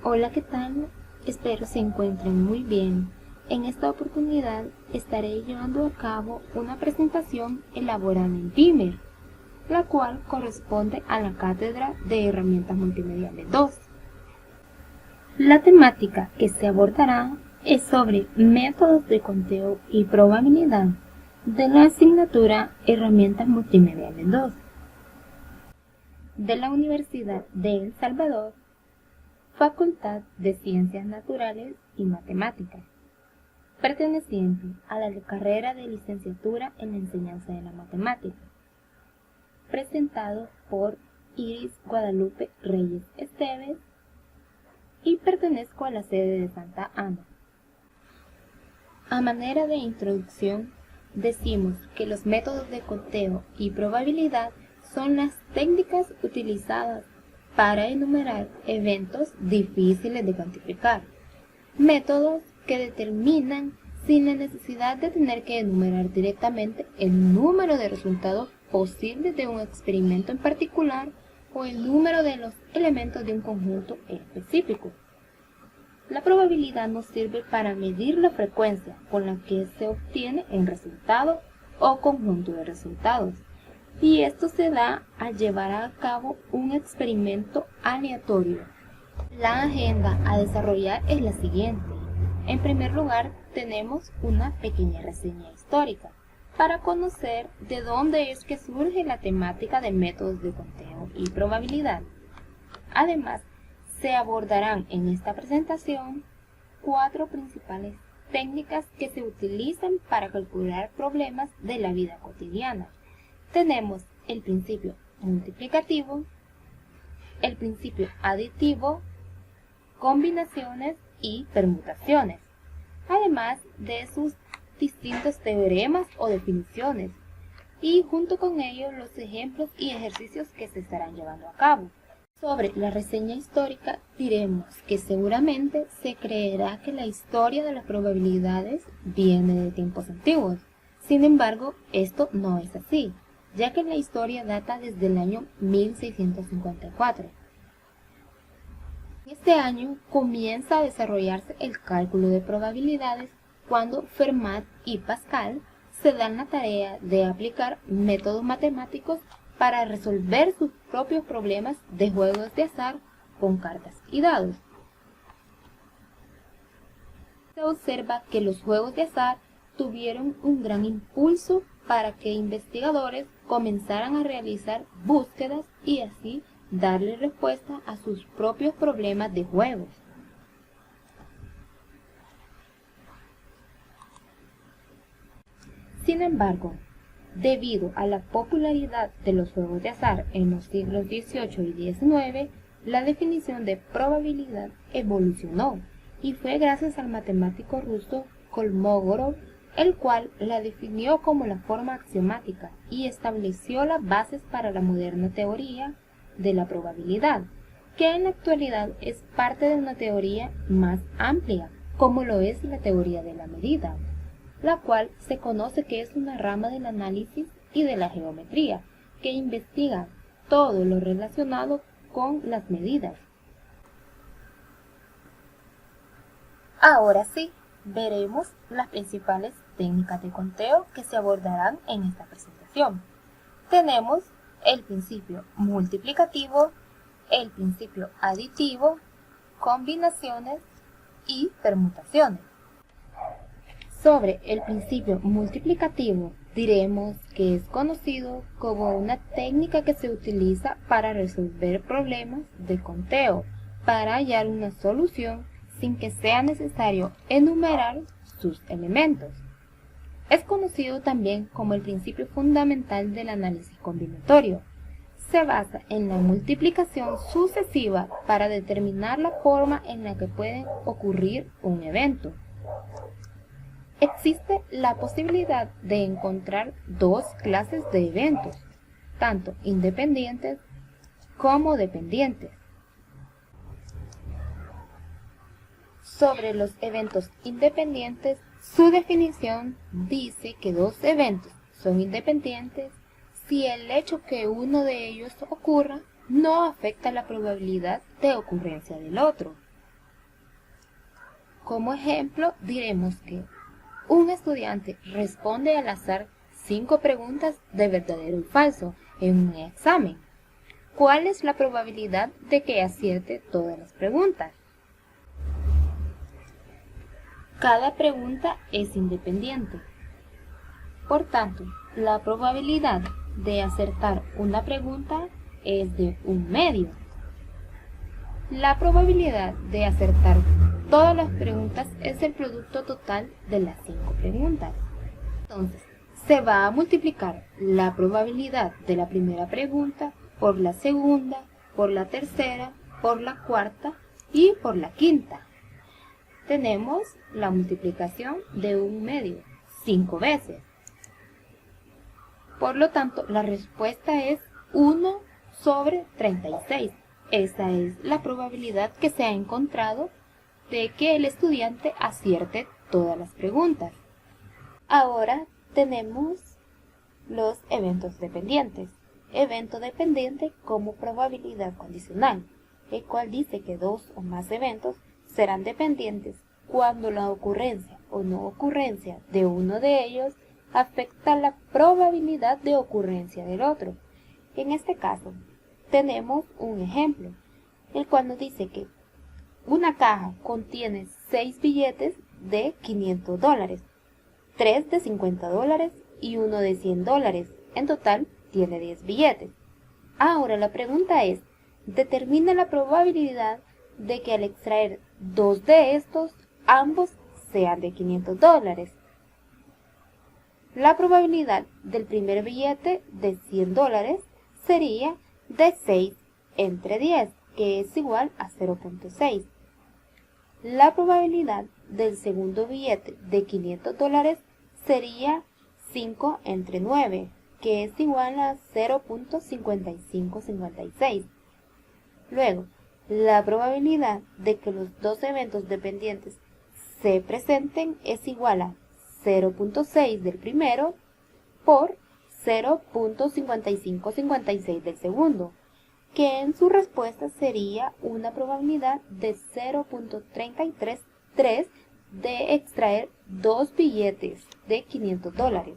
Hola, ¿qué tal? Espero se encuentren muy bien. En esta oportunidad estaré llevando a cabo una presentación elaborada en Beamer, la cual corresponde a la Cátedra de Herramientas Multimediales 2. La temática que se abordará es sobre métodos de conteo y probabilidad de la asignatura Herramientas Multimediales 2 de la Universidad de El Salvador, Facultad de Ciencias Naturales y Matemáticas, perteneciente a la carrera de licenciatura en la enseñanza de la matemática, presentado por Iris Guadalupe Reyes Esteves, y pertenezco a la sede de Santa Ana. A manera de introducción, decimos que los métodos de conteo y probabilidad son las técnicas utilizadas para enumerar eventos difíciles de cuantificar, métodos que determinan sin la necesidad de tener que enumerar directamente el número de resultados posibles de un experimento en particular o el número de los elementos de un conjunto específico. La probabilidad nos sirve para medir la frecuencia con la que se obtiene un resultado o conjunto de resultados, y esto se da al llevar a cabo un experimento aleatorio. La agenda a desarrollar es la siguiente. En primer lugar, tenemos una pequeña reseña histórica para conocer de dónde es que surge la temática de métodos de conteo y probabilidad. Además, se abordarán en esta presentación 4 principales técnicas que se utilizan para calcular problemas de la vida cotidiana. Tenemos el principio multiplicativo, el principio aditivo, combinaciones y permutaciones, además de sus distintos teoremas o definiciones, y junto con ellos los ejemplos y ejercicios que se estarán llevando a cabo. Sobre la reseña histórica diremos que seguramente se creerá que la historia de las probabilidades viene de tiempos antiguos. Sin embargo, esto no es así, ya que la historia data desde el año 1654. En este año comienza a desarrollarse el cálculo de probabilidades cuando Fermat y Pascal se dan la tarea de aplicar métodos matemáticos para resolver sus propios problemas de juegos de azar con cartas y dados. Se observa que los juegos de azar tuvieron un gran impulso para que investigadores comenzaran a realizar búsquedas y así darle respuesta a sus propios problemas de juegos. Sin embargo, debido a la popularidad de los juegos de azar en los siglos XVIII y XIX, la definición de probabilidad evolucionó y fue gracias al matemático ruso Kolmogorov, el cual la definió como la forma axiomática y estableció las bases para la moderna teoría de la probabilidad, que en la actualidad es parte de una teoría más amplia, como lo es la teoría de la medida, la cual se conoce que es una rama del análisis y de la geometría, que investiga todo lo relacionado con las medidas. Ahora sí, veremos las principales técnicas de conteo que se abordarán en esta presentación. Tenemos el principio multiplicativo, el principio aditivo, combinaciones y permutaciones. Sobre el principio multiplicativo diremos que es conocido como una técnica que se utiliza para resolver problemas de conteo, para hallar una solución sin que sea necesario enumerar sus elementos. Es conocido también como el principio fundamental del análisis combinatorio. Se basa en la multiplicación sucesiva para determinar la forma en la que puede ocurrir un evento. Existe la posibilidad de encontrar dos clases de eventos, tanto independientes como dependientes. Sobre los eventos independientes, su definición dice que dos eventos son independientes si el hecho que uno de ellos ocurra no afecta la probabilidad de ocurrencia del otro. Como ejemplo, diremos que un estudiante responde al azar 5 preguntas de verdadero y falso en un examen. ¿Cuál es la probabilidad de que acierte todas las preguntas? Cada pregunta es independiente. Por tanto, la probabilidad de acertar una pregunta es de 1/2. La probabilidad de acertar todas las preguntas es el producto total de las 5 preguntas. Entonces, se va a multiplicar la probabilidad de la primera pregunta por la segunda, por la tercera, por la cuarta y por la quinta. Tenemos la multiplicación de 1/2, 5 veces. Por lo tanto, la respuesta es 1/36. Esa es la probabilidad que se ha encontrado de que el estudiante acierte todas las preguntas. Ahora tenemos los eventos dependientes. Evento dependiente como probabilidad condicional, el cual dice que 2 o más eventos serán dependientes cuando la ocurrencia o no ocurrencia de uno de ellos afecta la probabilidad de ocurrencia del otro. En este caso, tenemos un ejemplo, el cual nos dice que una caja contiene 6 billetes de $500, 3 de $50 y 1 de $100. En total, tiene 10 billetes. Ahora la pregunta es, determina la probabilidad de que al extraer 2 de estos, ambos sean de $500. La probabilidad del primer billete de $100 sería de 6 entre 10, que es igual a 0.6. La probabilidad del segundo billete de $500 sería 5 entre 9, que es igual a 0.5556. Luego, la probabilidad de que los dos eventos dependientes se presenten es igual a 0.6 del primero por 0.5556 del segundo, que en su respuesta sería una probabilidad de 0.333 de extraer 2 billetes de $500.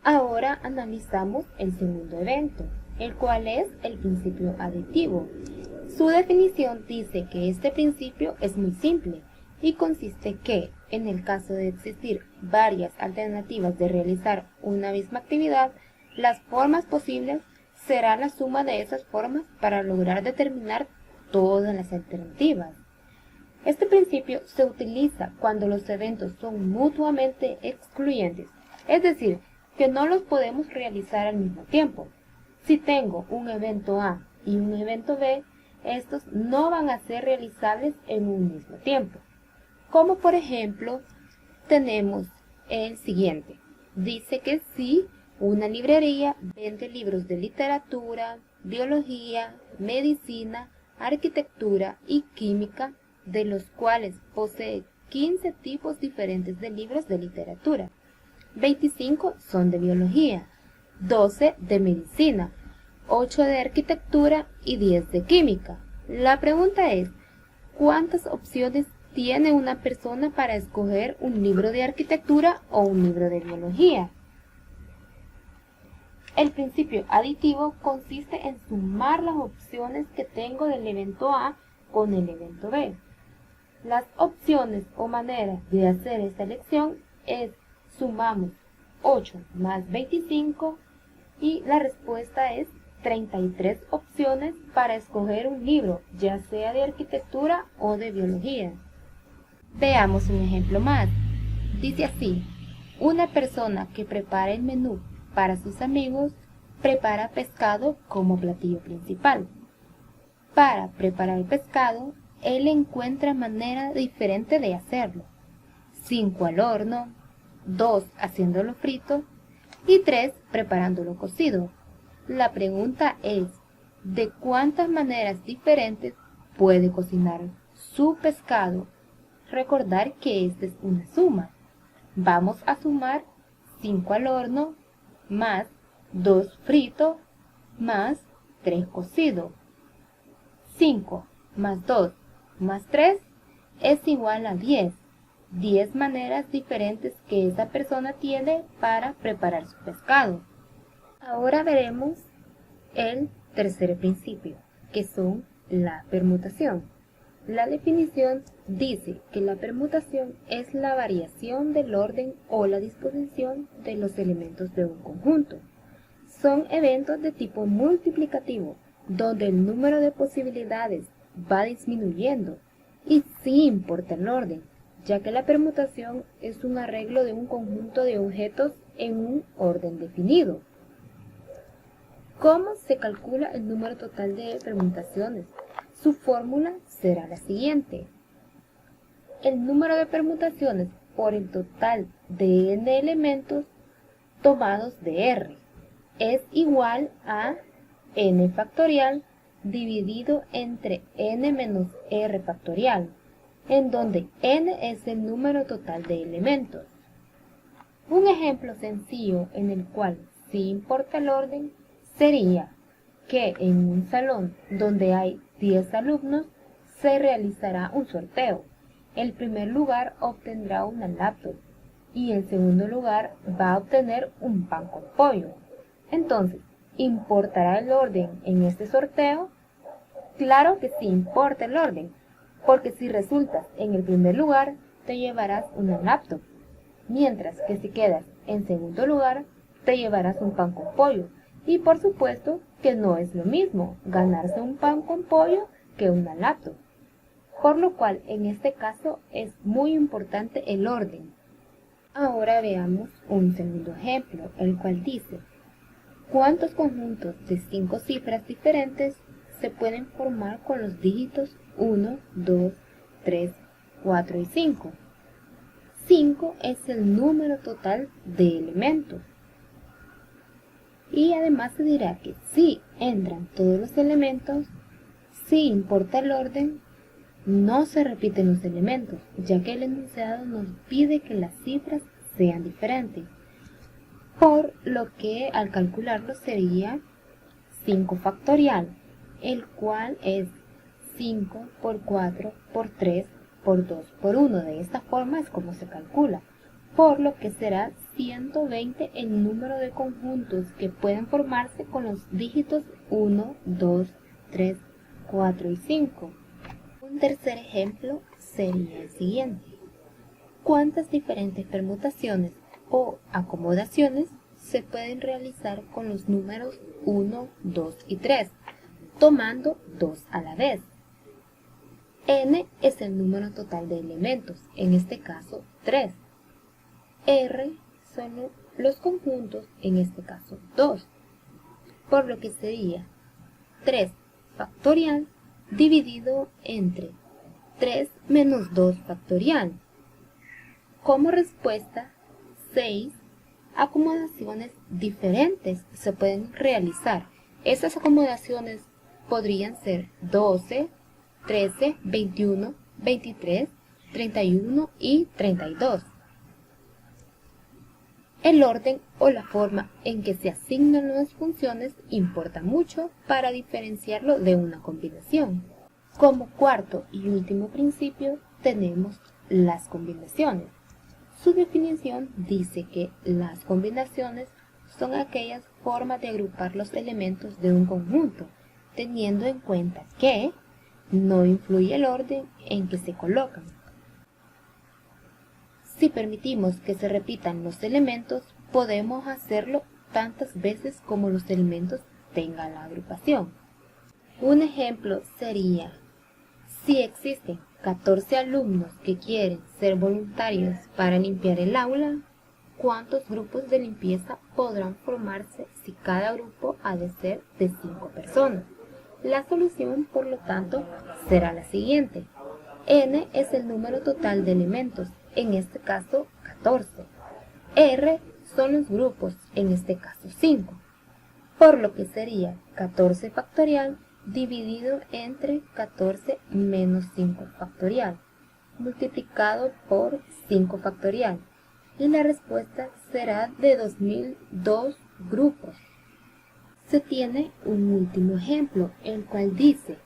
Ahora analizamos el segundo evento, el cual es el principio aditivo. Su definición dice que este principio es muy simple y consiste que, en el caso de existir varias alternativas de realizar una misma actividad, las formas posibles será la suma de esas formas para lograr determinar todas las alternativas. Este principio se utiliza cuando los eventos son mutuamente excluyentes, es decir, que no los podemos realizar al mismo tiempo. Si tengo un evento A y un evento B, estos no van a ser realizables en un mismo tiempo. Como por ejemplo, tenemos el siguiente. Dice que si una librería vende libros de literatura, biología, medicina, arquitectura y química, de los cuales posee 15 tipos diferentes de libros de literatura. 25 son de biología, 12 de medicina, 8 de arquitectura y 10 de química. La pregunta es, ¿cuántas opciones tiene una persona para escoger un libro de arquitectura o un libro de biología? El principio aditivo consiste en sumar las opciones que tengo del evento A con el evento B. Las opciones o maneras de hacer esta elección es sumamos 8 más 25 y la respuesta es 33 opciones para escoger un libro, ya sea de arquitectura o de biología. Veamos un ejemplo más. Dice así, una persona que prepara el menú para sus amigos prepara pescado como platillo principal. Para preparar el pescado, él encuentra manera diferente de hacerlo. 5 al horno, 2 haciéndolo frito y 3 preparándolo cocido. La pregunta es, ¿de cuántas maneras diferentes puede cocinar su pescado? Recordar que esta es una suma. Vamos a sumar 5 al horno más 2 frito más 3 cocido. 5 más 2 más 3 es igual a 10. 10 maneras diferentes que esa persona tiene para preparar su pescado. Ahora veremos el tercer principio, que son la permutación. La definición dice que la permutación es la variación del orden o la disposición de los elementos de un conjunto. Son eventos de tipo multiplicativo, donde el número de posibilidades va disminuyendo y sí importa el orden, ya que la permutación es un arreglo de un conjunto de objetos en un orden definido. ¿Cómo se calcula el número total de permutaciones? Su fórmula será la siguiente. El número de permutaciones por el total de n elementos tomados de R es igual a n factorial dividido entre n menos r factorial, en donde n es el número total de elementos. Un ejemplo sencillo en el cual sí importa el orden sería que en un salón donde hay 10 alumnos se realizará un sorteo. El primer lugar obtendrá una laptop y el segundo lugar va a obtener un pan con pollo. Entonces, ¿importará el orden en este sorteo? Claro que sí importa el orden, porque si resultas en el primer lugar te llevarás una laptop, mientras que si quedas en segundo lugar te llevarás un pan con pollo. Y por supuesto que no es lo mismo ganarse un pan con pollo que una laptop. Por lo cual, en este caso, es muy importante el orden. Ahora veamos un segundo ejemplo, el cual dice: ¿cuántos conjuntos de 5 cifras diferentes se pueden formar con los dígitos 1, 2, 3, 4 y 5? 5 es el número total de elementos. Y además se dirá que si entran todos los elementos, si importa el orden, no se repiten los elementos, ya que el enunciado nos pide que las cifras sean diferentes. Por lo que al calcularlo sería 5 factorial, el cual es 5 por 4 por 3 por 2 por 1. De esta forma es como se calcula, por lo que será 120 el número de conjuntos que pueden formarse con los dígitos 1, 2, 3, 4 y 5. Un tercer ejemplo sería el siguiente. ¿Cuántas diferentes permutaciones o acomodaciones se pueden realizar con los números 1, 2 y 3, tomando 2 a la vez? N es el número total de elementos, en este caso 3. R son los conjuntos, en este caso 2, por lo que sería 3 factorial dividido entre 3 menos 2 factorial. Como respuesta, 6 acomodaciones diferentes se pueden realizar. Estas acomodaciones podrían ser 12, 13, 21, 23, 31 y 32. El orden o la forma en que se asignan las funciones importa mucho para diferenciarlo de una combinación. Como cuarto y último principio tenemos las combinaciones. Su definición dice que las combinaciones son aquellas formas de agrupar los elementos de un conjunto, teniendo en cuenta que no influye el orden en que se colocan. Si permitimos que se repitan los elementos, podemos hacerlo tantas veces como los elementos tengan la agrupación. Un ejemplo sería: si existen 14 alumnos que quieren ser voluntarios para limpiar el aula, ¿cuántos grupos de limpieza podrán formarse si cada grupo ha de ser de 5 personas? La solución, por lo tanto, será la siguiente. N es el número total de elementos, en este caso 14. R son los grupos, en este caso 5. Por lo que sería 14 factorial dividido entre 14 menos 5 factorial, multiplicado por 5 factorial. Y la respuesta será de 2002 grupos. Se tiene un último ejemplo, el cual dice: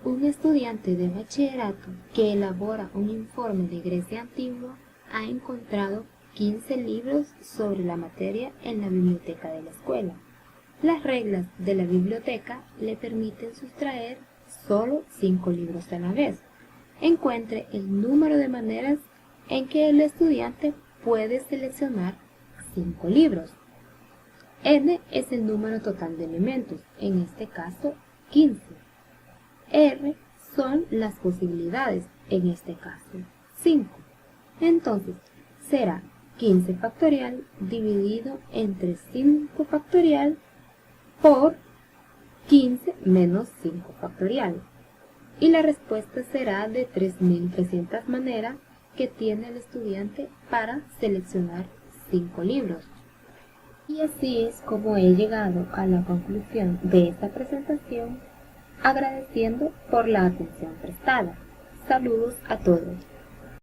un estudiante de bachillerato que elabora un informe de Grecia antigua ha encontrado 15 libros sobre la materia en la biblioteca de la escuela. Las reglas de la biblioteca le permiten sustraer solo 5 libros a la vez. Encuentre el número de maneras en que el estudiante puede seleccionar 5 libros. N es el número total de elementos, en este caso 15. R son las posibilidades, en este caso 5. Entonces, será 15 factorial dividido entre 5 factorial por 15 menos 5 factorial. Y la respuesta será de 3.300 maneras que tiene el estudiante para seleccionar 5 libros. Y así es como he llegado a la conclusión de esta presentación, agradeciendo por la atención prestada. Saludos a todos.